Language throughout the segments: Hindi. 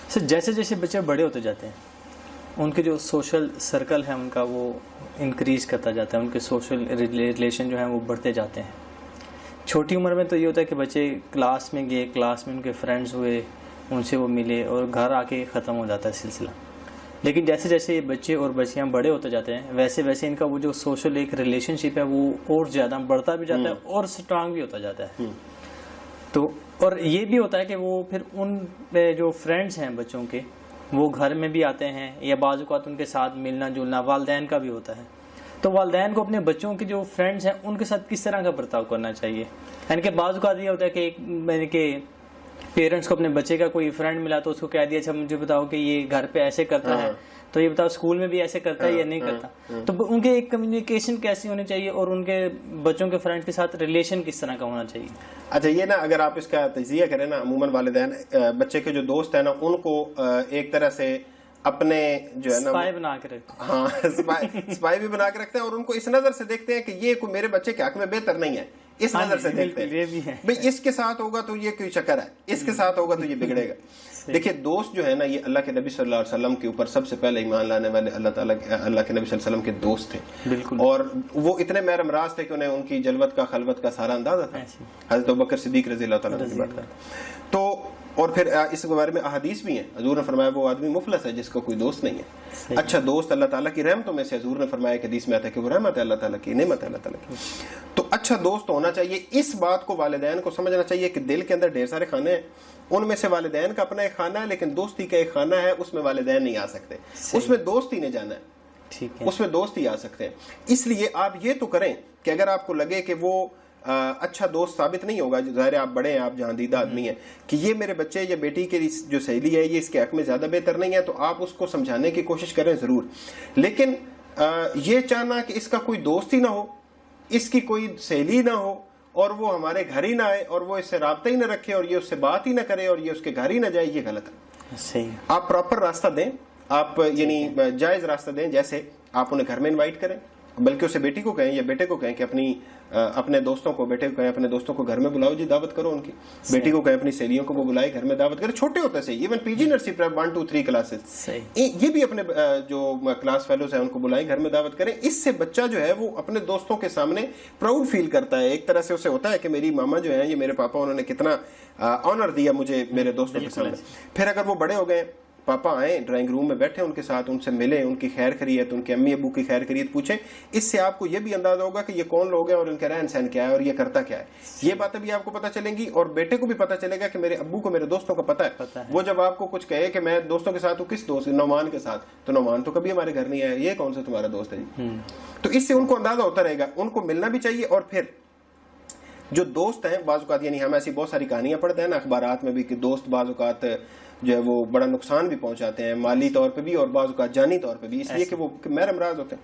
सर जैसे जैसे बच्चे बड़े होते जाते हैं उनके जो सोशल सर्कल है उनका वो इंक्रीज करता जाता है, उनके सोशल रिलेशन जो है वो बढ़ते जाते हैं। छोटी उम्र में तो ये होता है कि बच्चे क्लास में गए, क्लास में उनके फ्रेंड्स हुए, उनसे वो मिले और घर आके ख़त्म हो जाता है सिलसिला। लेकिन जैसे जैसे ये बच्चे और बच्चियाँ बड़े होते जाते हैं वैसे वैसे इनका वो जो सोशल एक रिलेशनशिप है वो और ज़्यादा बढ़ता भी जाता है और स्ट्रांग भी होता जाता है। तो और ये भी होता है कि वो फिर उन जो फ्रेंड्स हैं बच्चों के वो घर में भी आते हैं या बाज़ औक़ात उनके साथ मिलना जुलना वालिदैन का भी होता है। तो वालिदैन को अपने बच्चों के जो फ्रेंड्स हैं उनके साथ किस तरह का बर्ताव करना चाहिए? यानी कि बाज़ औक़ात ये होता है कि मैंने के पेरेंट्स को अपने बच्चे का कोई फ्रेंड मिला तो उसको कह दिया अच्छा मुझे बताओ कि ये घर पे ऐसे करता है, तो ये बताओ स्कूल में भी ऐसे करता है या नहीं करता। तो उनके एक कम्युनिकेशन कैसी होनी चाहिए और उनके बच्चों के फ्रेंड्स के साथ रिलेशन किस तरह का होना चाहिए? अच्छा, ये ना अगर आप इसका तजिया करें ना, अमूमन वालिदैन बच्चे के जो दोस्त है ना उनको एक तरह से अपने जो है ना स्पाई बना के रखते हैं। हाँ, स्पाई भी बना के रखते हैं और उनको इस नजर से देखते हैं कि ये कोई मेरे बच्चे के हक में बेहतर नहीं है, इस नजर से देखते हैं। ये भी है भाई इसके साथ होगा तो ये कोई चक्कर है, इसके साथ होगा तो ये बिगड़ेगा। देखिए दोस्त जो है ना, ये अल्लाह के नबी सल्लल्लाहु अलैहि वसल्लम के ऊपर सबसे पहले ईमान लाने वाले अल्लाह के नबी सल्लल्लाहु अलैहि वसल्लम के दोस्त थे। बिल्कुल। और वो इतने महरमराज थे कि उन्हें उनकी जलवत का खलवत का सारा अंदाजा था। हज़रत अबू बकर सिद्दीक रज़ी अल्लाह तआला अन्हु की बात। तो और फिर इस बारे में अहादीस भी हैं। हजूर ने फरमाया वो आदमी मुफलस है जिसका कोई दोस्त नहीं है। अच्छा दोस्त अल्लाह ताला की रहमतों में से, हजूर ने फरमाया कि हदीस में आता है कि वो रहमत है अल्लाह ताला की, नेमत है अल्लाह ताला की। तो अच्छा दोस्त होना चाहिए। इस बात को वालिदैन को समझना चाहिए कि दिल के अंदर ढेर सारे खाने हैं, उनमें से वालिदैन का अपना एक खाना है, लेकिन दोस्ती का एक खाना है, उसमें वालिदैन नहीं आ सकते, उसमें दोस्त ही नहीं जाना है, ठीक है, उसमें दोस्त ही आ सकते हैं। इसलिए आप ये तो करें कि अगर आपको लगे कि वो अच्छा दोस्त साबित नहीं होगा, ज़ाहिर आप बड़े हैं, आप जहांदीदा आदमी हैं, कि ये मेरे बच्चे या बेटी की जो सहेली है ये इसके हक में ज़्यादा बेहतर नहीं है, तो आप उसको समझाने की कोशिश करें ज़रूर। लेकिन ये चाहना कि इसका कोई दोस्त ही ना हो, इसकी कोई सहेली ना हो और वो हमारे घर ही ना आए और वो इससे राब्ता ही ना रखे और ये उससे बात ही ना करे और ये उसके घर ही ना जाए, ये गलत है। सही। आप प्रॉपर रास्ता दें, आप यानी जायज़ रास्ता दें। जैसे आप उन्हें घर में इन्वाइट करें, बल्कि उसे बेटी को कहें या बेटे को कहें कि अपने दोस्तों को, बेटे को कहें अपने दोस्तों को घर में बुलाओ जी, दावत करो उनकी। बेटी को कहें अपनी सहेलियों को वो बुलाए, घर में दावत करे। छोटे होते से even PG nursery prep 1 2 3 classes, ये भी अपने जो क्लास फेलोज है उनको बुलाएं, घर में दावत करें। इससे बच्चा जो है वो अपने दोस्तों के सामने प्राउड फील करता है। एक तरह से उसे होता है कि मेरी मामा जो है, ये मेरे पापा, उन्होंने कितना ऑनर दिया मुझे मेरे दोस्तों के सामने। फिर अगर वो बड़े हो गए, पापा आए, ड्राइंग रूम में बैठे, उनके साथ उनसे मिले, उनकी खैर खैरियत, उनके अम्मी अबू की खैर खैरियत पूछें, इससे आपको ये भी अंदाजा होगा कि ये कौन लोग हैं और इनका रहन सहन क्या है और ये करता क्या है। ये बातें भी आपको पता चलेंगी और बेटे को भी पता चलेगा कि मेरे अब्बू को मेरे दोस्तों का पता है। वो जब आपको कुछ कहे कि मैं दोस्तों के साथ हूँ, किस दोस्त? नौमान के साथ। तो नौमान तो कभी हमारे घर नहीं आया, ये कौन सा तुम्हारा दोस्त है जी? तो इससे उनको अंदाजा होता रहेगा। उनको मिलना भी चाहिए। और फिर जो दोस्त हैं, बाज़ औक़ात यानी हम ऐसी बहुत सारी कहानियां पढ़ते हैं ना अखबारात में भी कि दोस्त बाज़ औक़ात जो है वो बड़ा नुकसान भी पहुंचाते हैं, माली तौर पे भी और बाज़ औक़ात जानी तौर पे भी, इसलिए कि वो महरमराज होते हैं।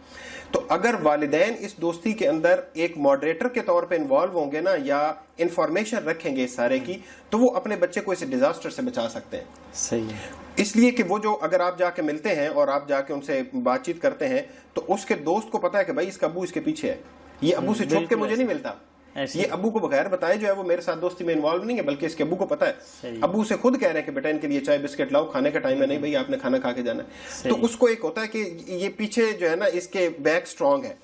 तो अगर वालिदैन इस दोस्ती के अंदर एक मॉडरेटर के तौर पे इन्वॉल्व होंगे ना, या इंफॉर्मेशन रखेंगे इस सारे की, तो वो अपने बच्चे को इस डिजास्टर से बचा सकते हैं। सही है। इसलिए कि वो जो अगर आप जाके मिलते हैं और आप जाके उनसे बातचीत करते हैं तो उसके दोस्त को पता है कि भाई इसका अब्बू इसके पीछे है, ये अब्बू से छुप के मुझे नहीं मिलता, ये अब्बू को बगैर बताए जो है वो मेरे साथ दोस्ती में इन्वॉल्व नहीं है, बल्कि इसके अब्बू को पता है। अब्बू से खुद कह रहे हैं कि बेटा इनके लिए चाय बिस्किट लाओ, खाने का टाइम है, नहीं भाई आपने खाना खा के जाना है। तो उसको एक होता है कि ये पीछे जो है ना इसके बैक स्ट्रांग है।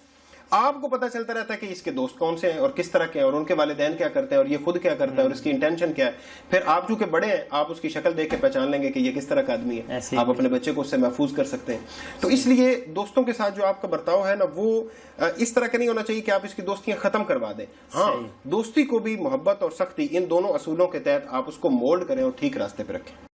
आपको पता चलता रहता है कि इसके दोस्त कौन से हैं और किस तरह के हैं और उनके वालिदैन क्या करते हैं और ये खुद क्या करता है और इसकी इंटेंशन क्या है। फिर आप जो के बड़े हैं, आप उसकी शक्ल देख के पहचान लेंगे कि ये किस तरह का आदमी है, आप अपने बच्चे को उससे महफूज कर सकते हैं। तो इसलिए दोस्तों के साथ जो आपका बर्ताव है ना, वो इस तरह का नहीं होना चाहिए कि आप इसकी दोस्तियां खत्म करवा दें। हाँ, दोस्ती को भी मोहब्बत और सख्ती, इन दोनों असूलों के तहत आप उसको मोल्ड करें और ठीक रास्ते पर रखें।